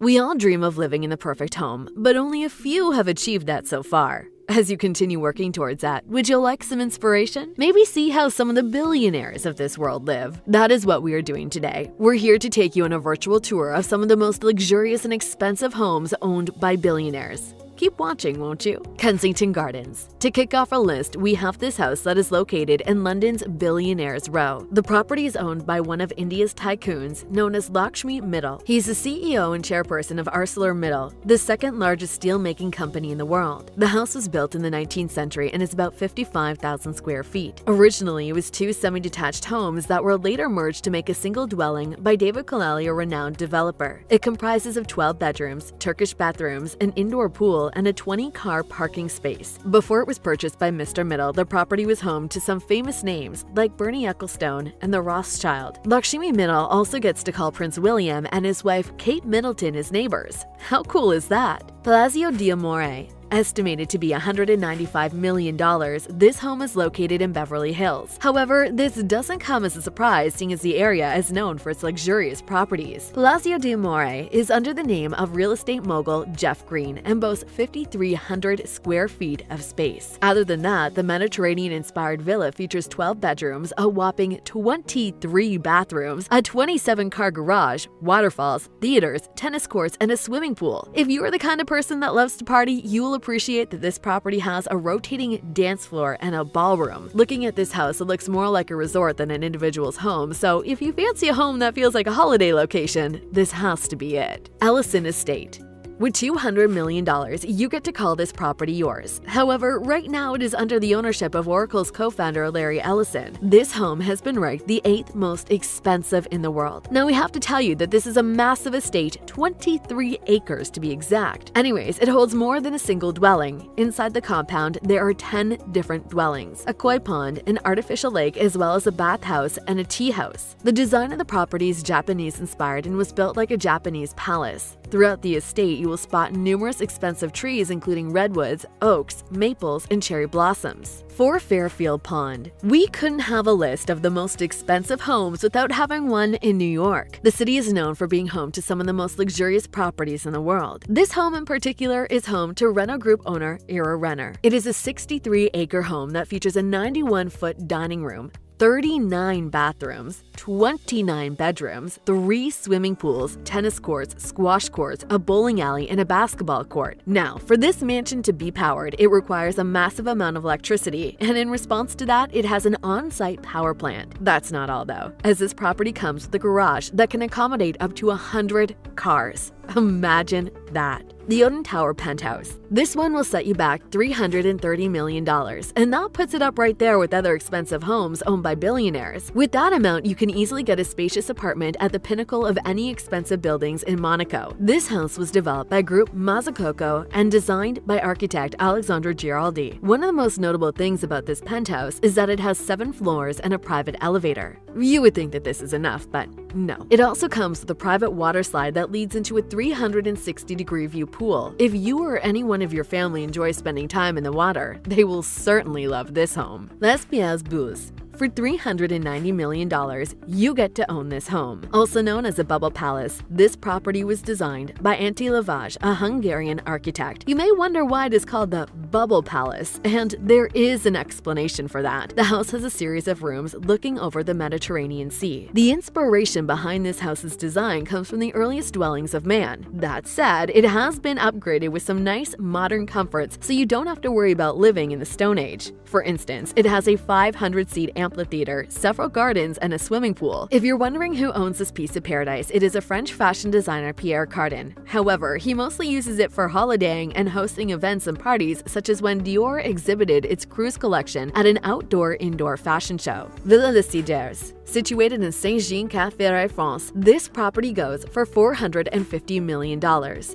We all dream of living in the perfect home, but only a few have achieved that so far. As you continue working towards that, would you like some inspiration? Maybe see how some of the billionaires of this world live. That is what we are doing today. We're here to take you on a virtual tour of some of the most luxurious and expensive homes owned by billionaires. Keep watching, won't you? Kensington Gardens. To kick off our list, we have this house that is located in London's Billionaires Row. The property is owned by one of India's tycoons known as Lakshmi Mittal. He's the CEO and chairperson of ArcelorMittal, the second largest steel-making company in the world. The house was built in the 19th century and is about 55,000 square feet. Originally, it was two semi-detached homes that were later merged to make a single dwelling by David Colali, a renowned developer. It comprises of 12 bedrooms, Turkish bathrooms, an indoor pool, and a 20-car parking space. Before it was purchased by Mr. Mittal, the property was home to some famous names like Bernie Ecclestone and the Rothschild. Lakshmi Mittal also gets to call Prince William and his wife Kate Middleton his neighbors. How cool is that? Palazzo d'Amore. Estimated to be $195 million, this home is located in Beverly Hills. However, this doesn't come as a surprise, seeing as the area is known for its luxurious properties. Palazzo d'Amore is under the name of real estate mogul Jeff Green and boasts 5,300 square feet of space. Other than that, the Mediterranean-inspired villa features 12 bedrooms, a whopping 23 bathrooms, a 27-car garage, waterfalls, theaters, tennis courts, and a swimming pool. If you are the kind of person that loves to party, you will appreciate that this property has a rotating dance floor and a ballroom. Looking at this house, it looks more like a resort than an individual's home, so if you fancy a home that feels like a holiday location, this has to be it. Ellison Estate. With $200 million, you get to call this property yours. However, right now it is under the ownership of Oracle's co-founder Larry Ellison. This home has been ranked the 8th most expensive in the world. Now we have to tell you that this is a massive estate, 23 acres to be exact. Anyways, it holds more than a single dwelling. Inside the compound, there are 10 different dwellings, a koi pond, an artificial lake, as well as a bathhouse and a tea house. The design of the property is Japanese-inspired and was built like a Japanese palace. Throughout the estate, you will spot numerous expensive trees including redwoods, oaks, maples, and cherry blossoms. For Fairfield Pond. We couldn't have a list of the most expensive homes without having one in New York. The city is known for being home to some of the most luxurious properties in the world. This home in particular is home to Renault Group owner Ira Renner. It is a 63-acre home that features a 91-foot dining room, 39 bathrooms, 29 bedrooms, 3 swimming pools, tennis courts, squash courts, a bowling alley, and a basketball court. Now, for this mansion to be powered, it requires a massive amount of electricity, and in response to that, it has an on-site power plant. That's not all though, as this property comes with a garage that can accommodate up to 100 cars. Imagine that. The Odin Tower penthouse. This one will set you back $330 million, and that puts it up right there with other expensive homes owned by billionaires. With that amount, you can easily get a spacious apartment at the pinnacle of any expensive buildings in Monaco. This house was developed by Group Mazzucato and designed by architect Alexandre Giraldi. One of the most notable things about this penthouse is that it has 7 floors and a private elevator. You would think that this is enough, but no. It also comes with a private water slide that leads into a 360-degree view pool. If you or anyone of your family enjoys spending time in the water, they will certainly love this home. Les Pierres Boues. For $390 million, you get to own this home. Also known as a Bubble Palace, this property was designed by Antti Lavage, a Hungarian architect. You may wonder why it is called the Bubble Palace, and there is an explanation for that. The house has a series of rooms looking over the Mediterranean Sea. The inspiration behind this house's design comes from the earliest dwellings of man. That said, it has been upgraded with some nice modern comforts, so you don't have to worry about living in the Stone Age. For instance, it has a 500-seat amphitheater, several gardens, and a swimming pool. If you're wondering who owns this piece of paradise, it is a French fashion designer, Pierre Cardin. However, he mostly uses it for holidaying and hosting events and parties, such as when Dior exhibited its cruise collection at an outdoor-indoor fashion show. Villa Les Cedars. Situated in Saint-Jean-Cap-Ferrat, France, this property goes for $450 million.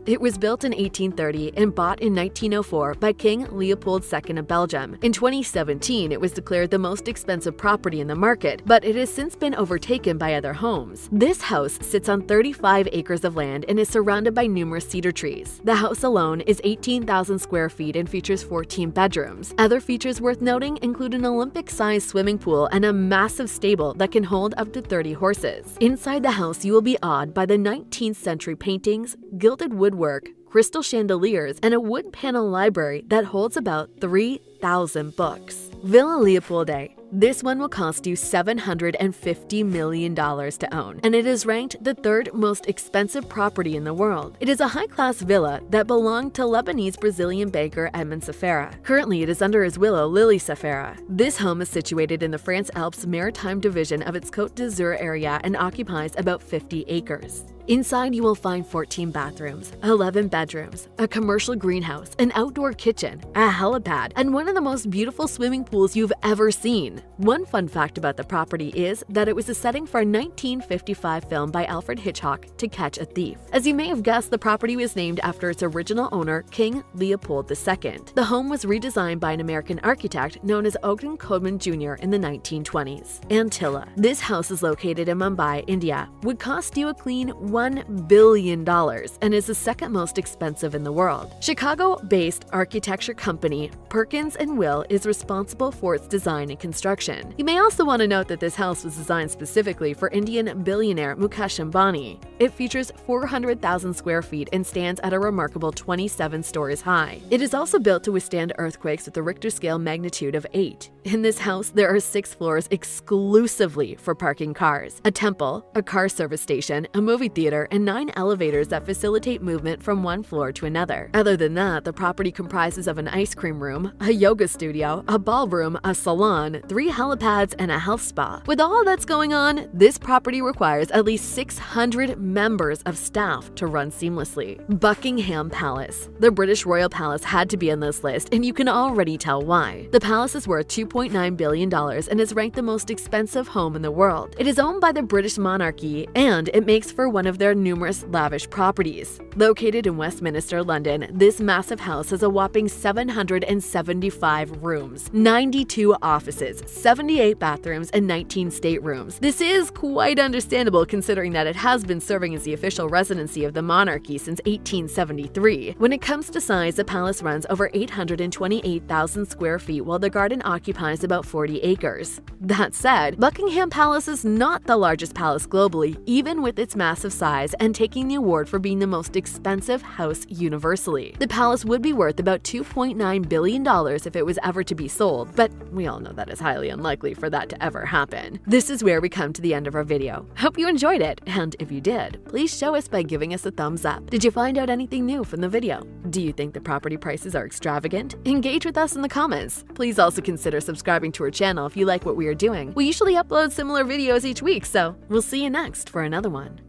It was built in 1830 and bought in 1904 by King Leopold II of Belgium. In 2017, it was declared the most expensive property in the market, but it has since been overtaken by other homes. This house sits on 35 acres of land and is surrounded by numerous cedar trees. The house alone is 18,000 square feet and features 14 bedrooms. Other features worth noting include an Olympic-sized swimming pool and a massive stable that can can hold up to 30 horses. Inside the house, you will be awed by the 19th century paintings, gilded woodwork, crystal chandeliers, and a wood panel library that holds about 3,000 books. Villa Leopoldi. This one will cost you $750 million to own, and it is ranked the third most expensive property in the world. It is a high-class villa that belonged to Lebanese-Brazilian banker Edmond Safara. Currently, it is under his widow Lily Safara. This home is situated in the France Alps Maritime division of its Côte d'Azur area and occupies about 50 acres. Inside, you will find 14 bathrooms, 11 bedrooms, a commercial greenhouse, an outdoor kitchen, a helipad, and one of the most beautiful swimming pools you've ever seen. One fun fact about the property is that it was a setting for a 1955 film by Alfred Hitchcock, To Catch a Thief. As you may have guessed, the property was named after its original owner, King Leopold II. The home was redesigned by an American architect known as Ogden Coleman Jr. in the 1920s. Antilla. This house is located in Mumbai, India, would cost you a clean $1 billion and is the second most expensive in the world. Chicago-based architecture company Perkins & Will is responsible for its design and construction. You may also want to note that this house was designed specifically for Indian billionaire Mukesh Ambani. It features 400,000 square feet and stands at a remarkable 27 stories high. It is also built to withstand earthquakes with a Richter scale magnitude of 8. In this house, there are 6 floors exclusively for parking cars, a temple, a car service station, a movie theater, and 9 elevators that facilitate movement from one floor to another. Other than that, the property comprises of an ice cream room, a yoga studio, a ballroom, a salon, 3 helipads, and a health spa. With all that's going on, this property requires at least 600 members of staff to run seamlessly. Buckingham Palace. The British royal palace had to be on this list, and you can already tell why. The palace is worth $2.9 billion and is ranked the most expensive home in the world. It is owned by the British monarchy, and it makes for one of their numerous lavish properties. Located in Westminster, London, this massive house has a whopping 775 rooms, 92 offices, 78 bathrooms, and 19 staterooms. This is quite understandable considering that it has been serving as the official residency of the monarchy since 1873. When it comes to size, the palace runs over 828,000 square feet while the garden occupies about 40 acres. That said, Buckingham Palace is not the largest palace globally, even with its massive size and taking the award for being the most expensive house universally. The palace would be worth about $2.9 billion if it was ever to be sold, but we all know that is highly unlikely for that to ever happen. This is where we come to the end of our video. Hope you enjoyed it, and if you did, please show us by giving us a thumbs up. Did you find out anything new from the video? Do you think the property prices are extravagant? Engage with us in the comments. Please also consider subscribing to our channel if you like what we are doing. We usually upload similar videos each week, so we'll see you next for another one.